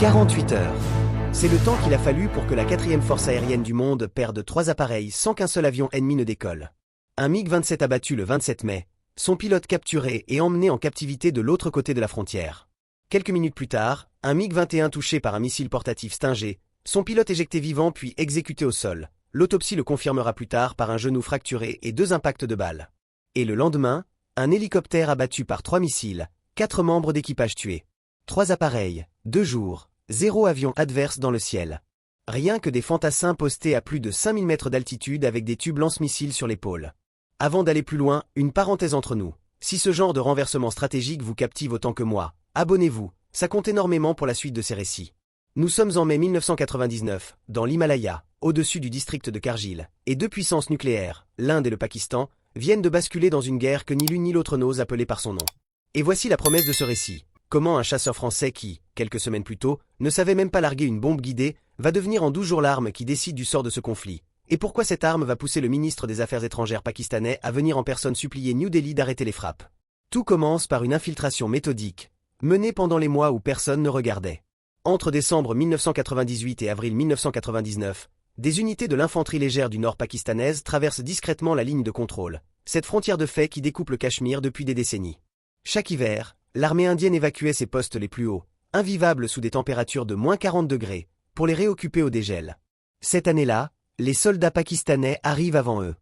48 heures. C'est le temps qu'il a fallu pour que la 4e force aérienne du monde perde 3 appareils sans qu'un seul avion ennemi ne décolle. Un MiG-27 abattu le 27 mai, son pilote capturé et emmené en captivité de l'autre côté de la frontière. Quelques minutes plus tard, un MiG-21 touché par un missile portatif Stinger, son pilote éjecté vivant puis exécuté au sol. L'autopsie le confirmera plus tard par un genou fracturé et 2 impacts de balles. Et le lendemain, un hélicoptère abattu par 3 missiles, 4 membres d'équipage tués. 3 appareils, 2 jours, 0 avion adverse dans le ciel. Rien que des fantassins postés à plus de 5000 mètres d'altitude avec des tubes lance-missiles sur l'épaule. Avant d'aller plus loin, une parenthèse entre nous. Si ce genre de renversement stratégique vous captive autant que moi, abonnez-vous, ça compte énormément pour la suite de ces récits. Nous sommes en mai 1999, dans l'Himalaya, au-dessus du district de Kargil, et 2 puissances nucléaires, l'Inde et le Pakistan, viennent de basculer dans une guerre que ni l'une ni l'autre n'ose appeler par son nom. Et voici la promesse de ce récit. Comment un chasseur français qui, quelques semaines plus tôt, ne savait même pas larguer une bombe guidée, va devenir en 12 jours l'arme qui décide du sort de ce conflit. Et pourquoi cette arme va pousser le ministre des Affaires étrangères pakistanais à venir en personne supplier New Delhi d'arrêter les frappes. Tout commence par une infiltration méthodique, menée pendant les mois où personne ne regardait. Entre décembre 1998 et avril 1999, des unités de l'infanterie légère du nord pakistanaise traversent discrètement la ligne de contrôle, cette frontière de fait qui découpe le Cachemire depuis des décennies. Chaque hiver, l'armée indienne évacuait ses postes les plus hauts, invivables sous des températures de moins 40 degrés, pour les réoccuper au dégel. Cette année-là, les soldats pakistanais arrivent avant eux.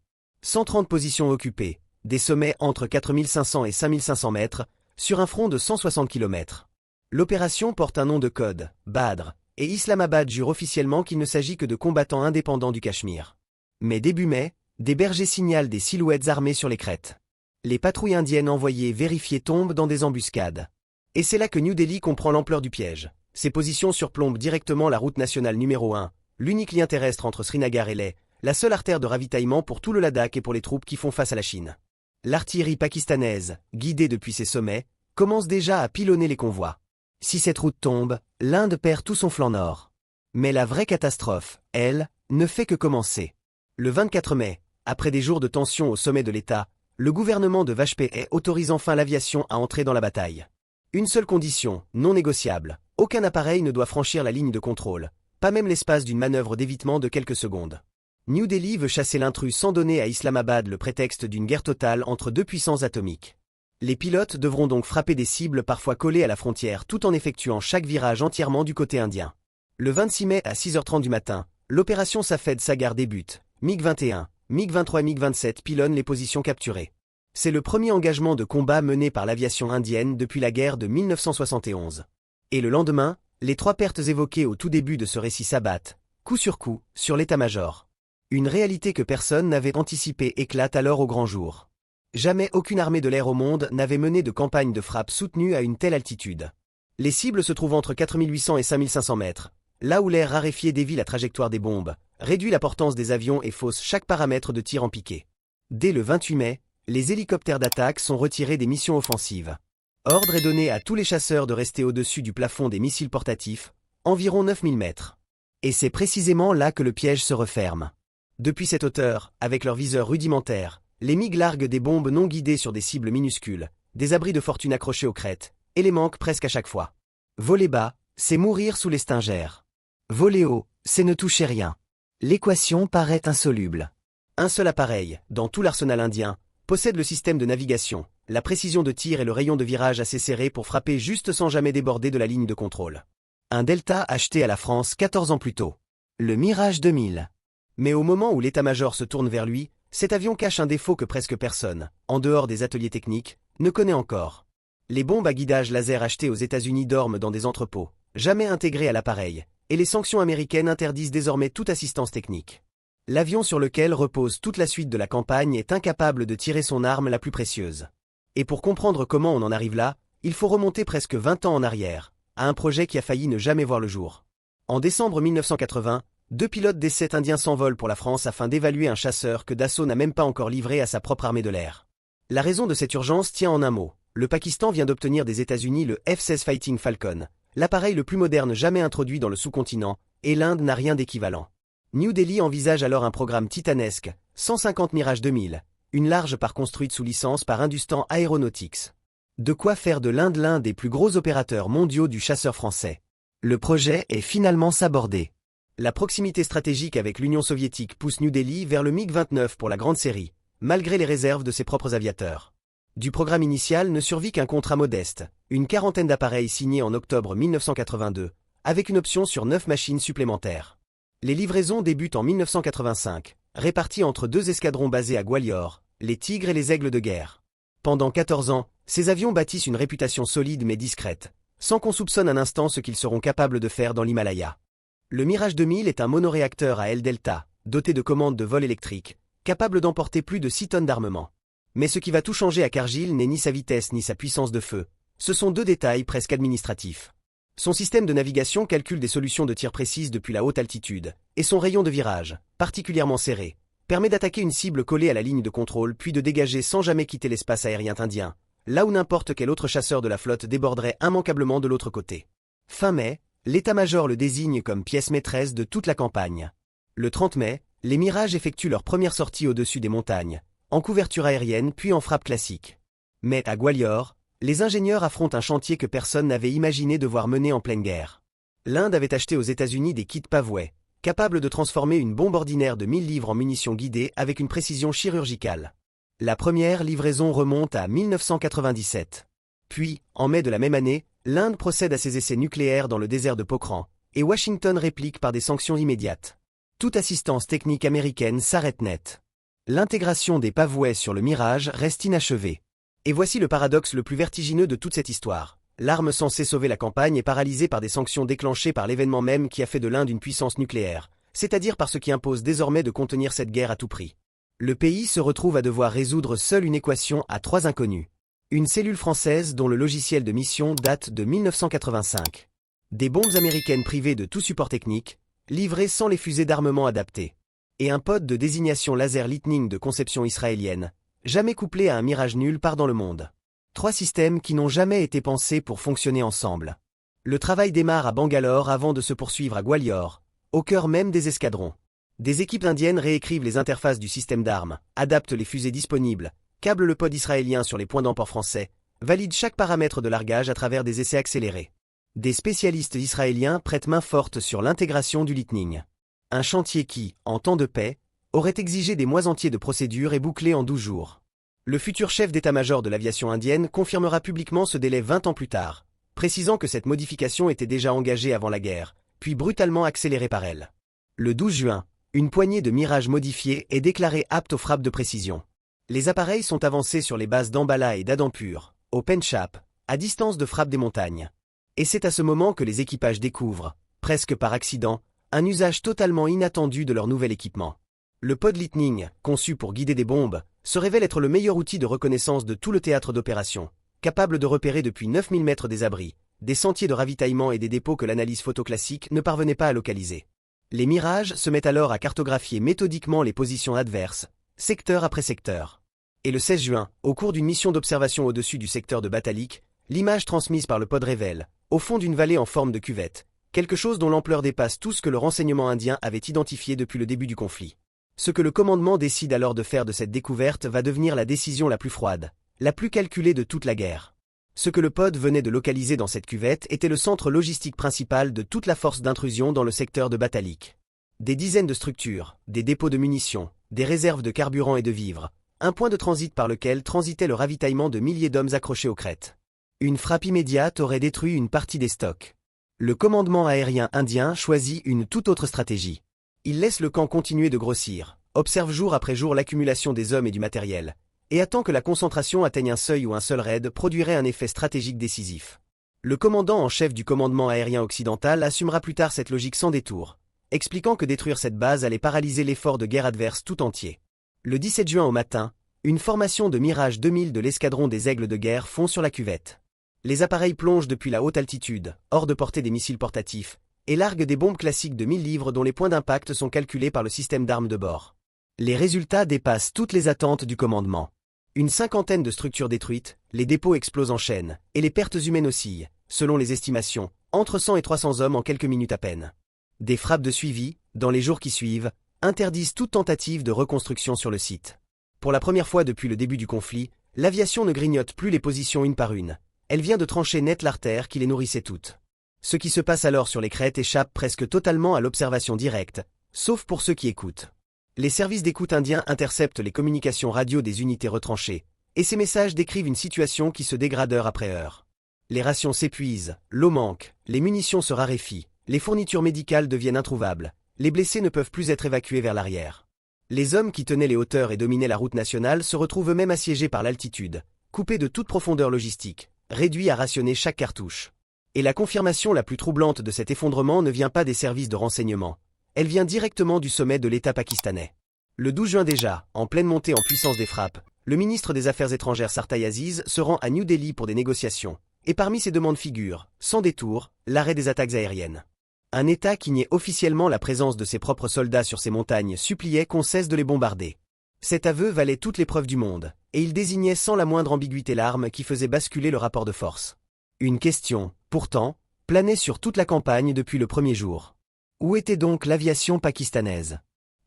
130 positions occupées, des sommets entre 4500 et 5500 mètres, sur un front de 160 km. L'opération porte un nom de code, Badr, et Islamabad jure officiellement qu'il ne s'agit que de combattants indépendants du Cachemire. Mais début mai, des bergers signalent des silhouettes armées sur les crêtes. Les patrouilles indiennes envoyées vérifier tombent dans des embuscades. Et c'est là que New Delhi comprend l'ampleur du piège. Ces positions surplombent directement la route nationale numéro 1, l'unique lien terrestre entre Srinagar et Leh, la seule artère de ravitaillement pour tout le Ladakh et pour les troupes qui font face à la Chine. L'artillerie pakistanaise, guidée depuis ses sommets, commence déjà à pilonner les convois. Si cette route tombe, l'Inde perd tout son flanc nord. Mais la vraie catastrophe, elle, ne fait que commencer. Le 24 mai, après des jours de tension au sommet de l'État, le gouvernement de Vajpayee autorise enfin l'aviation à entrer dans la bataille. Une seule condition, non négociable, aucun appareil ne doit franchir la ligne de contrôle, pas même l'espace d'une manœuvre d'évitement de quelques secondes. New Delhi veut chasser l'intrus sans donner à Islamabad le prétexte d'une guerre totale entre 2 puissances atomiques. Les pilotes devront donc frapper des cibles parfois collées à la frontière tout en effectuant chaque virage entièrement du côté indien. Le 26 mai à 6h30 du matin, l'opération Safed Sagar débute. MiG-21, MiG-23 et MiG-27 pilonnent les positions capturées. C'est le premier engagement de combat mené par l'aviation indienne depuis la guerre de 1971. Et le lendemain, les 3 pertes évoquées au tout début de ce récit s'abattent, coup sur coup, sur l'état-major. Une réalité que personne n'avait anticipée éclate alors au grand jour. Jamais aucune armée de l'air au monde n'avait mené de campagne de frappe soutenue à une telle altitude. Les cibles se trouvent entre 4800 et 5500 mètres, là où l'air raréfié dévie la trajectoire des bombes, réduit la portance des avions et fausse chaque paramètre de tir en piqué. Dès le 28 mai, les hélicoptères d'attaque sont retirés des missions offensives. Ordre est donné à tous les chasseurs de rester au-dessus du plafond des missiles portatifs, environ 9000 mètres. Et c'est précisément là que le piège se referme. Depuis cette hauteur, avec leurs viseurs rudimentaires, les MiG larguent des bombes non guidées sur des cibles minuscules, des abris de fortune accrochés aux crêtes, et les manquent presque à chaque fois. Voler bas, c'est mourir sous les Stingers. Voler haut, c'est ne toucher rien. L'équation paraît insoluble. Un seul appareil, dans tout l'arsenal indien, possède le système de navigation, la précision de tir et le rayon de virage assez serré pour frapper juste sans jamais déborder de la ligne de contrôle. Un Delta acheté à la France 14 ans plus tôt. Le Mirage 2000. Mais au moment où l'état-major se tourne vers lui, cet avion cache un défaut que presque personne, en dehors des ateliers techniques, ne connaît encore. Les bombes à guidage laser achetées aux États-Unis dorment dans des entrepôts, jamais intégrées à l'appareil, et les sanctions américaines interdisent désormais toute assistance technique. L'avion sur lequel repose toute la suite de la campagne est incapable de tirer son arme la plus précieuse. Et pour comprendre comment on en arrive là, il faut remonter presque 20 ans en arrière, à un projet qui a failli ne jamais voir le jour. En décembre 1980, 2 pilotes des 7 indiens s'envolent pour la France afin d'évaluer un chasseur que Dassault n'a même pas encore livré à sa propre armée de l'air. La raison de cette urgence tient en un mot. Le Pakistan vient d'obtenir des États-Unis le F-16 Fighting Falcon, l'appareil le plus moderne jamais introduit dans le sous-continent, et l'Inde n'a rien d'équivalent. New Delhi envisage alors un programme titanesque, 150 Mirage 2000, une large part construite sous licence par Hindustan Aeronautics. De quoi faire de l'Inde l'un des plus gros opérateurs mondiaux du chasseur français. Le projet est finalement sabordé. La proximité stratégique avec l'Union soviétique pousse New Delhi vers le MiG-29 pour la grande série, malgré les réserves de ses propres aviateurs. Du programme initial ne survit qu'un contrat modeste, une quarantaine d'appareils signés en octobre 1982, avec une option sur 9 machines supplémentaires. Les livraisons débutent en 1985, réparties entre 2 escadrons basés à Gwalior, les Tigres et les Aigles de guerre. Pendant 14 ans, ces avions bâtissent une réputation solide mais discrète, sans qu'on soupçonne un instant ce qu'ils seront capables de faire dans l'Himalaya. Le Mirage 2000 est un monoréacteur à aile delta, doté de commandes de vol électrique, capable d'emporter plus de 6 tonnes d'armement. Mais ce qui va tout changer à Kargil n'est ni sa vitesse ni sa puissance de feu, ce sont 2 détails presque administratifs. Son système de navigation calcule des solutions de tir précises depuis la haute altitude, et son rayon de virage, particulièrement serré, permet d'attaquer une cible collée à la ligne de contrôle puis de dégager sans jamais quitter l'espace aérien indien, là où n'importe quel autre chasseur de la flotte déborderait immanquablement de l'autre côté. Fin mai, l'état-major le désigne comme pièce maîtresse de toute la campagne. Le 30 mai, les Mirages effectuent leur première sortie au-dessus des montagnes, en couverture aérienne puis en frappe classique. Mais à Gwalior, les ingénieurs affrontent un chantier que personne n'avait imaginé devoir mener en pleine guerre. L'Inde avait acheté aux États-Unis des kits Pavouet, capables de transformer une bombe ordinaire de 1000 livres en munitions guidées avec une précision chirurgicale. La première livraison remonte à 1997. Puis, en mai de la même année, l'Inde procède à ses essais nucléaires dans le désert de Pokhran, et Washington réplique par des sanctions immédiates. Toute assistance technique américaine s'arrête net. L'intégration des Pavouets sur le Mirage reste inachevée. Et voici le paradoxe le plus vertigineux de toute cette histoire. L'arme censée sauver la campagne est paralysée par des sanctions déclenchées par l'événement même qui a fait de l'Inde une puissance nucléaire, c'est-à-dire par ce qui impose désormais de contenir cette guerre à tout prix. Le pays se retrouve à devoir résoudre seul une équation à 3 inconnus. Une cellule française dont le logiciel de mission date de 1985. Des bombes américaines privées de tout support technique, livrées sans les fusées d'armement adaptées. Et un pod de désignation laser Lightning de conception israélienne, jamais couplé à un Mirage nulle part dans le monde. 3 systèmes qui n'ont jamais été pensés pour fonctionner ensemble. Le travail démarre à Bangalore avant de se poursuivre à Gwalior, au cœur même des escadrons. Des équipes indiennes réécrivent les interfaces du système d'armes, adaptent les fusées disponibles, câblent le pod israélien sur les points d'emport français, valident chaque paramètre de largage à travers des essais accélérés. Des spécialistes israéliens prêtent main forte sur l'intégration du Lightning. Un chantier qui, en temps de paix, aurait exigé des mois entiers de procédures et bouclé en 12 jours. Le futur chef d'état-major de l'aviation indienne confirmera publiquement ce délai 20 ans plus tard, précisant que cette modification était déjà engagée avant la guerre, puis brutalement accélérée par elle. Le 12 juin, une poignée de Mirages modifiés est déclarée apte aux frappes de précision. Les appareils sont avancés sur les bases d'Ambala et d'Adampur, au Penchap, à distance de frappe des montagnes. Et c'est à ce moment que les équipages découvrent, presque par accident, un usage totalement inattendu de leur nouvel équipement. Le pod Lightning, conçu pour guider des bombes, se révèle être le meilleur outil de reconnaissance de tout le théâtre d'opération, capable de repérer depuis 9000 mètres des abris, des sentiers de ravitaillement et des dépôts que l'analyse photo classique ne parvenait pas à localiser. Les Mirages se mettent alors à cartographier méthodiquement les positions adverses, secteur après secteur. Et le 16 juin, au cours d'une mission d'observation au-dessus du secteur de Batalik, l'image transmise par le pod révèle, au fond d'une vallée en forme de cuvette, quelque chose dont l'ampleur dépasse tout ce que le renseignement indien avait identifié depuis le début du conflit. Ce que le commandement décide alors de faire de cette découverte va devenir la décision la plus froide, la plus calculée de toute la guerre. Ce que le pod venait de localiser dans cette cuvette était le centre logistique principal de toute la force d'intrusion dans le secteur de Batalik. Des dizaines de structures, des dépôts de munitions, des réserves de carburant et de vivres, un point de transit par lequel transitait le ravitaillement de milliers d'hommes accrochés aux crêtes. Une frappe immédiate aurait détruit une partie des stocks. Le commandement aérien indien choisit une toute autre stratégie. Il laisse le camp continuer de grossir, observe jour après jour l'accumulation des hommes et du matériel, et attend que la concentration atteigne un seuil où un seul raid produirait un effet stratégique décisif. Le commandant en chef du commandement aérien occidental assumera plus tard cette logique sans détour, expliquant que détruire cette base allait paralyser l'effort de guerre adverse tout entier. Le 17 juin au matin, une formation de Mirage 2000 de l'escadron des Aigles de guerre fond sur la cuvette. Les appareils plongent depuis la haute altitude, hors de portée des missiles portatifs, et larguent des bombes classiques de 1000 livres dont les points d'impact sont calculés par le système d'armes de bord. Les résultats dépassent toutes les attentes du commandement. Une 50aine de structures détruites, les dépôts explosent en chaîne, et les pertes humaines oscillent, selon les estimations, entre 100 et 300 hommes en quelques minutes à peine. Des frappes de suivi, dans les jours qui suivent, interdisent toute tentative de reconstruction sur le site. Pour la première fois depuis le début du conflit, l'aviation ne grignote plus les positions une par une. Elle vient de trancher net l'artère qui les nourrissait toutes. Ce qui se passe alors sur les crêtes échappe presque totalement à l'observation directe, sauf pour ceux qui écoutent. Les services d'écoute indiens interceptent les communications radio des unités retranchées, et ces messages décrivent une situation qui se dégrade heure après heure. Les rations s'épuisent, l'eau manque, les munitions se raréfient, les fournitures médicales deviennent introuvables, les blessés ne peuvent plus être évacués vers l'arrière. Les hommes qui tenaient les hauteurs et dominaient la route nationale se retrouvent eux-mêmes assiégés par l'altitude, coupés de toute profondeur logistique, réduits à rationner chaque cartouche. Et la confirmation la plus troublante de cet effondrement ne vient pas des services de renseignement, elle vient directement du sommet de l'État pakistanais. Le 12 juin déjà, en pleine montée en puissance des frappes, le ministre des Affaires étrangères Sartaj Aziz se rend à New Delhi pour des négociations, et parmi ses demandes figure, sans détour, l'arrêt des attaques aériennes. Un État qui niait officiellement la présence de ses propres soldats sur ces montagnes suppliait qu'on cesse de les bombarder. Cet aveu valait toutes les preuves du monde, et il désignait sans la moindre ambiguïté l'arme qui faisait basculer le rapport de force. Une question, pourtant, planait sur toute la campagne depuis le premier jour. Où était donc l'aviation pakistanaise?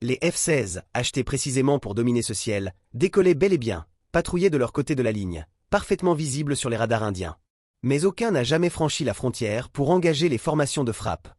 Les F-16, achetés précisément pour dominer ce ciel, décollaient bel et bien, patrouillaient de leur côté de la ligne, parfaitement visibles sur les radars indiens. Mais aucun n'a jamais franchi la frontière pour engager les formations de frappe.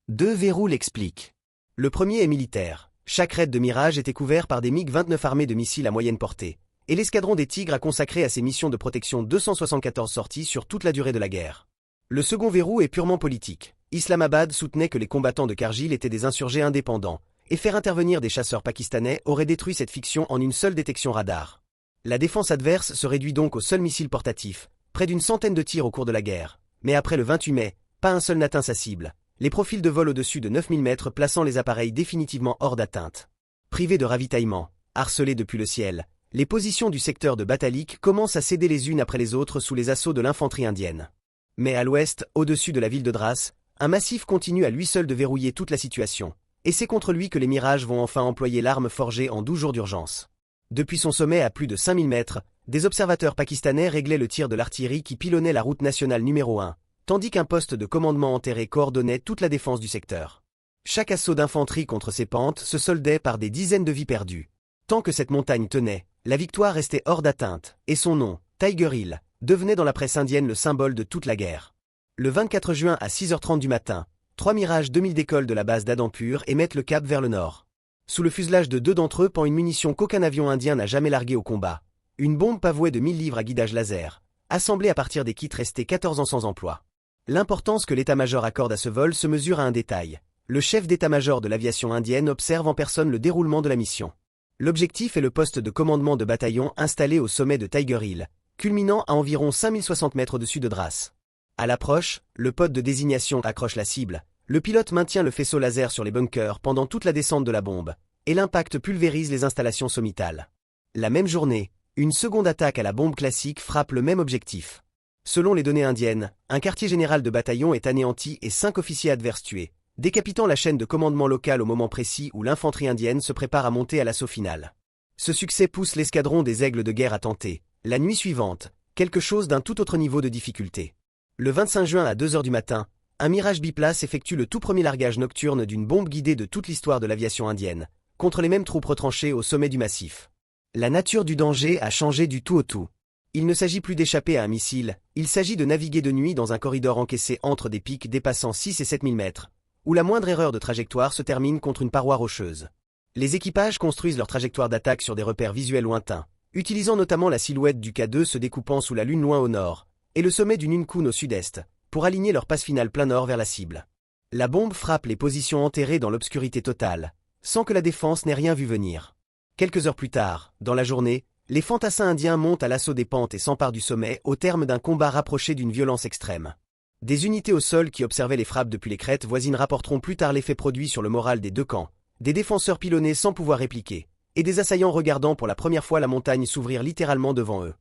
Deux verrous l'expliquent. Le premier est militaire. Chaque raid de Mirage était couvert par des MiG-29 armés de missiles à moyenne portée, et l'escadron des Tigres a consacré à ses missions de protection 274 sorties sur toute la durée de la guerre. Le second verrou est purement politique. Islamabad soutenait que les combattants de Kargil étaient des insurgés indépendants, et faire intervenir des chasseurs pakistanais aurait détruit cette fiction en une seule détection radar. La défense adverse se réduit donc au seul missile portatif, près d'une centaine de tirs au cours de la guerre, mais après le 28 mai, pas un seul n'atteint sa cible, les profils de vol au-dessus de 9000 mètres plaçant les appareils définitivement hors d'atteinte. Privés de ravitaillement, harcelés depuis le ciel, les positions du secteur de Batalik commencent à céder les unes après les autres sous les assauts de l'infanterie indienne. Mais à l'ouest, au-dessus de la ville de Dras, un massif continue à lui seul de verrouiller toute la situation, et c'est contre lui que les Mirages vont enfin employer l'arme forgée en 12 jours d'urgence. Depuis son sommet à plus de 5000 mètres, des observateurs pakistanais réglaient le tir de l'artillerie qui pilonnait la route nationale numéro 1, tandis qu'un poste de commandement enterré coordonnait toute la défense du secteur. Chaque assaut d'infanterie contre ces pentes se soldait par des dizaines de vies perdues. Tant que cette montagne tenait, la victoire restait hors d'atteinte, et son nom, Tiger Hill, devenait dans la presse indienne le symbole de toute la guerre. Le 24 juin à 6h30 du matin, 3 Mirage 2000 décollent de la base d'Adampur et mettent le cap vers le nord. Sous le fuselage de 2 d'entre eux pend une munition qu'aucun avion indien n'a jamais larguée au combat. Une bombe pavouée de 1000 livres à guidage laser, assemblée à partir des kits restés 14 ans sans emploi. L'importance que l'état-major accorde à ce vol se mesure à un détail. Le chef d'état-major de l'aviation indienne observe en personne le déroulement de la mission. L'objectif est le poste de commandement de bataillon installé au sommet de Tiger Hill, culminant à environ 5060 mètres au-dessus de Dras. À l'approche, le pod de désignation accroche la cible, le pilote maintient le faisceau laser sur les bunkers pendant toute la descente de la bombe, et l'impact pulvérise les installations sommitales. La même journée, une seconde attaque à la bombe classique frappe le même objectif. Selon les données indiennes, un quartier général de bataillon est anéanti et 5 officiers adverses tués, décapitant la chaîne de commandement locale au moment précis où l'infanterie indienne se prépare à monter à l'assaut final. Ce succès pousse l'escadron des aigles de guerre à tenter, la nuit suivante, quelque chose d'un tout autre niveau de difficulté. Le 25 juin à 2h du matin, un Mirage biplace effectue le tout premier largage nocturne d'une bombe guidée de toute l'histoire de l'aviation indienne, contre les mêmes troupes retranchées au sommet du massif. La nature du danger a changé du tout au tout. Il ne s'agit plus d'échapper à un missile, il s'agit de naviguer de nuit dans un corridor encaissé entre des pics dépassant 6 et 7000 mètres, où la moindre erreur de trajectoire se termine contre une paroi rocheuse. Les équipages construisent leur trajectoire d'attaque sur des repères visuels lointains, utilisant notamment la silhouette du K2 se découpant sous la lune loin au nord, et le sommet du Nunkun au sud-est, pour aligner leur passe finale plein nord vers la cible. La bombe frappe les positions enterrées dans l'obscurité totale, sans que la défense n'ait rien vu venir. Quelques heures plus tard, dans la journée, les fantassins indiens montent à l'assaut des pentes et s'emparent du sommet au terme d'un combat rapproché d'une violence extrême. Des unités au sol qui observaient les frappes depuis les crêtes voisines rapporteront plus tard l'effet produit sur le moral des deux camps, des défenseurs pilonnés sans pouvoir répliquer, et des assaillants regardant pour la première fois la montagne s'ouvrir littéralement devant eux.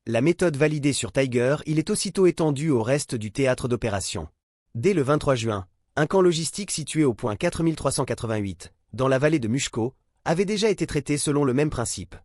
La méthode validée sur Tiger, il est aussitôt étendu au reste du théâtre d'opération. Dès le 23 juin, un camp logistique situé au point 4388, dans la vallée de Mushko, avait déjà été traité selon le même principe.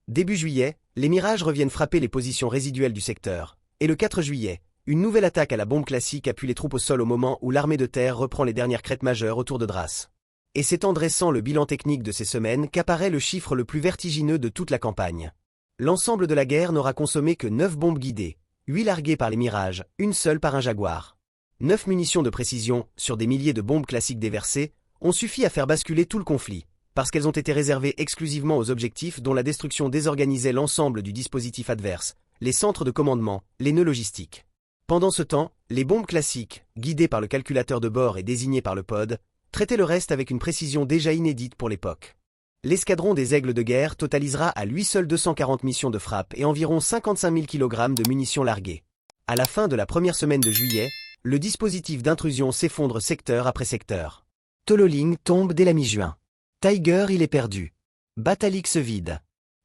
Début juillet, les Mirages reviennent frapper les positions résiduelles du secteur, et le 4 juillet, une nouvelle attaque à la bombe classique appuie les troupes au sol au moment où l'armée de terre reprend les dernières crêtes majeures autour de Dras. Et c'est en dressant le bilan technique de ces semaines qu'apparaît le chiffre le plus vertigineux de toute la campagne. L'ensemble de la guerre n'aura consommé que 9 bombes guidées, 8 larguées par les Mirages, une seule par un Jaguar. 9 munitions de précision, sur des milliers de bombes classiques déversées, ont suffi à faire basculer tout le conflit, parce qu'elles ont été réservées exclusivement aux objectifs dont la destruction désorganisait l'ensemble du dispositif adverse, les centres de commandement, les nœuds logistiques. Pendant ce temps, les bombes classiques, guidées par le calculateur de bord et désignées par le pod, traitaient le reste avec une précision déjà inédite pour l'époque. L'escadron des aigles de guerre totalisera à lui seul 240 missions de frappe et environ 55 000 kg de munitions larguées. À la fin de la première semaine de juillet, le dispositif d'intrusion s'effondre secteur après secteur. Tololing tombe dès la mi-juin. Tiger il est perdu. Batalik se vide.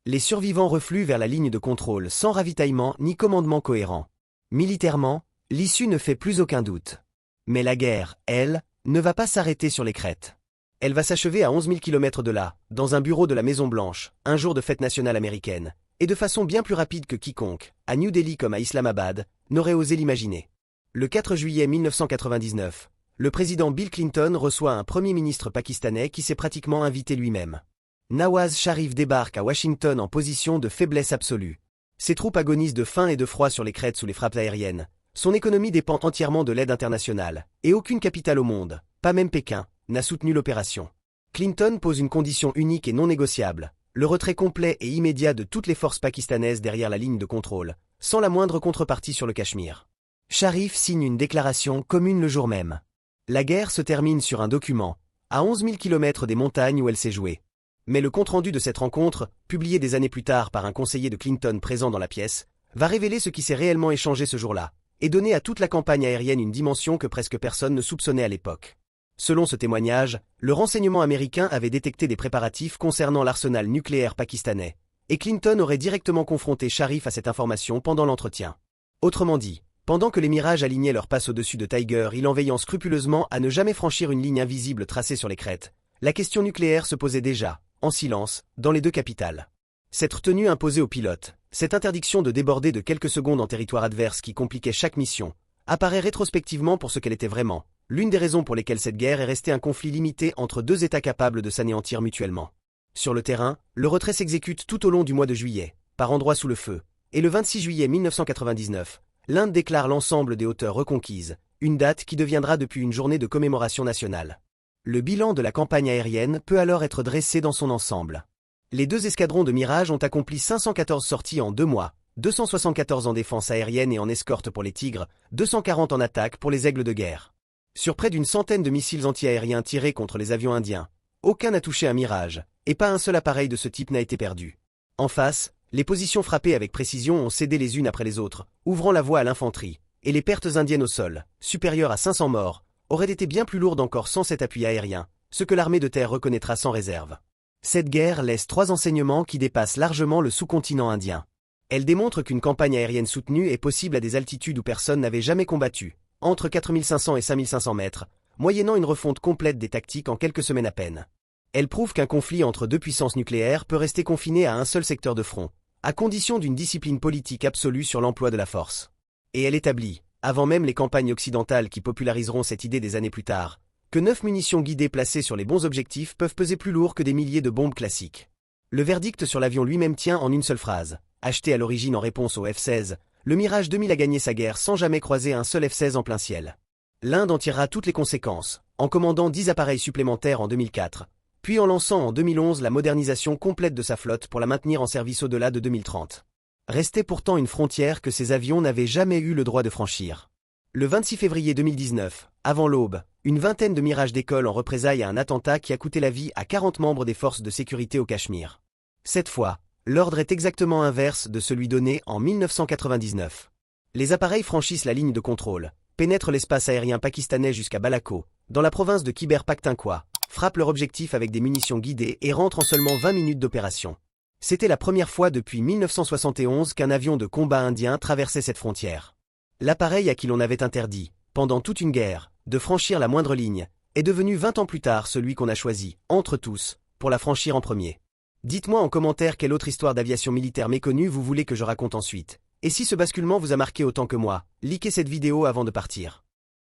Les survivants refluent vers la ligne de contrôle sans ravitaillement ni commandement cohérent. Militairement, l'issue ne fait plus aucun doute. Mais la guerre, elle, ne va pas s'arrêter sur les crêtes. Elle va s'achever à 11 000 km de là, dans un bureau de la Maison-Blanche, un jour de fête nationale américaine, et de façon bien plus rapide que quiconque, à New Delhi comme à Islamabad, n'aurait osé l'imaginer. Le 4 juillet 1999, le président Bill Clinton reçoit un premier ministre pakistanais qui s'est pratiquement invité lui-même. Nawaz Sharif débarque à Washington en position de faiblesse absolue. Ses troupes agonisent de faim et de froid sur les crêtes sous les frappes aériennes. Son économie dépend entièrement de l'aide internationale, et aucune capitale au monde, pas même Pékin, n'a soutenu l'opération. Clinton pose une condition unique et non négociable, le retrait complet et immédiat de toutes les forces pakistanaises derrière la ligne de contrôle, sans la moindre contrepartie sur le Cachemire. Sharif signe une déclaration commune le jour même. La guerre se termine sur un document, à 11 000 km des montagnes où elle s'est jouée. Mais le compte-rendu de cette rencontre, publié des années plus tard par un conseiller de Clinton présent dans la pièce, va révéler ce qui s'est réellement échangé ce jour-là, et donner à toute la campagne aérienne une dimension que presque personne ne soupçonnait à l'époque. Selon ce témoignage, le renseignement américain avait détecté des préparatifs concernant l'arsenal nucléaire pakistanais, et Clinton aurait directement confronté Sharif à cette information pendant l'entretien. Autrement dit, pendant que les Mirages alignaient leurs passes au-dessus de Tiger, il en veillant scrupuleusement à ne jamais franchir une ligne invisible tracée sur les crêtes, la question nucléaire se posait déjà, en silence, dans les deux capitales. Cette retenue imposée aux pilotes, cette interdiction de déborder de quelques secondes en territoire adverse qui compliquait chaque mission, apparaît rétrospectivement pour ce qu'elle était vraiment, l'une des raisons pour lesquelles cette guerre est restée un conflit limité entre deux États capables de s'anéantir mutuellement. Sur le terrain, le retrait s'exécute tout au long du mois de juillet, par endroits sous le feu, et le 26 juillet 1999, l'Inde déclare l'ensemble des hauteurs reconquises, une date qui deviendra depuis une journée de commémoration nationale. Le bilan de la campagne aérienne peut alors être dressé dans son ensemble. Les deux escadrons de Mirage ont accompli 514 sorties en 2 mois, 274 en défense aérienne et en escorte pour les Tigres, 240 en attaque pour les Aigles de guerre. Sur près d'une centaine de missiles antiaériens tirés contre les avions indiens, aucun n'a touché un Mirage, et pas un seul appareil de ce type n'a été perdu. En face, les positions frappées avec précision ont cédé les unes après les autres, ouvrant la voie à l'infanterie, et les pertes indiennes au sol, supérieures à 500 morts, auraient été bien plus lourdes encore sans cet appui aérien, ce que l'armée de terre reconnaîtra sans réserve. Cette guerre laisse 3 enseignements qui dépassent largement le sous-continent indien. Elle démontre qu'une campagne aérienne soutenue est possible à des altitudes où personne n'avait jamais combattu, entre 4500 et 5500 mètres, moyennant une refonte complète des tactiques en quelques semaines à peine. Elle prouve qu'un conflit entre deux puissances nucléaires peut rester confiné à un seul secteur de front, à condition d'une discipline politique absolue sur l'emploi de la force. Et elle établit, avant même les campagnes occidentales qui populariseront cette idée des années plus tard, que 9 munitions guidées placées sur les bons objectifs peuvent peser plus lourd que des milliers de bombes classiques. Le verdict sur l'avion lui-même tient en une seule phrase. Acheté à l'origine en réponse au F-16, le Mirage 2000 a gagné sa guerre sans jamais croiser un seul F-16 en plein ciel. L'Inde en tirera toutes les conséquences, en commandant 10 appareils supplémentaires en 2004, puis en lançant en 2011 la modernisation complète de sa flotte pour la maintenir en service au-delà de 2030. Restait pourtant une frontière que ces avions n'avaient jamais eu le droit de franchir. Le 26 février 2019, avant l'aube, une vingtaine de Mirages décollent en représailles à un attentat qui a coûté la vie à 40 membres des forces de sécurité au Cachemire. Cette fois, l'ordre est exactement inverse de celui donné en 1999. Les appareils franchissent la ligne de contrôle, pénètrent l'espace aérien pakistanais jusqu'à Balako, dans la province de Khyber Pakhtunkhwa, frappent leur objectif avec des munitions guidées et rentrent en seulement 20 minutes d'opération. C'était la première fois depuis 1971 qu'un avion de combat indien traversait cette frontière. L'appareil à qui l'on avait interdit, pendant toute une guerre, de franchir la moindre ligne, est devenu 20 ans plus tard celui qu'on a choisi, entre tous, pour la franchir en premier. Dites-moi en commentaire quelle autre histoire d'aviation militaire méconnue vous voulez que je raconte ensuite. Et si ce basculement vous a marqué autant que moi, likez cette vidéo avant de partir.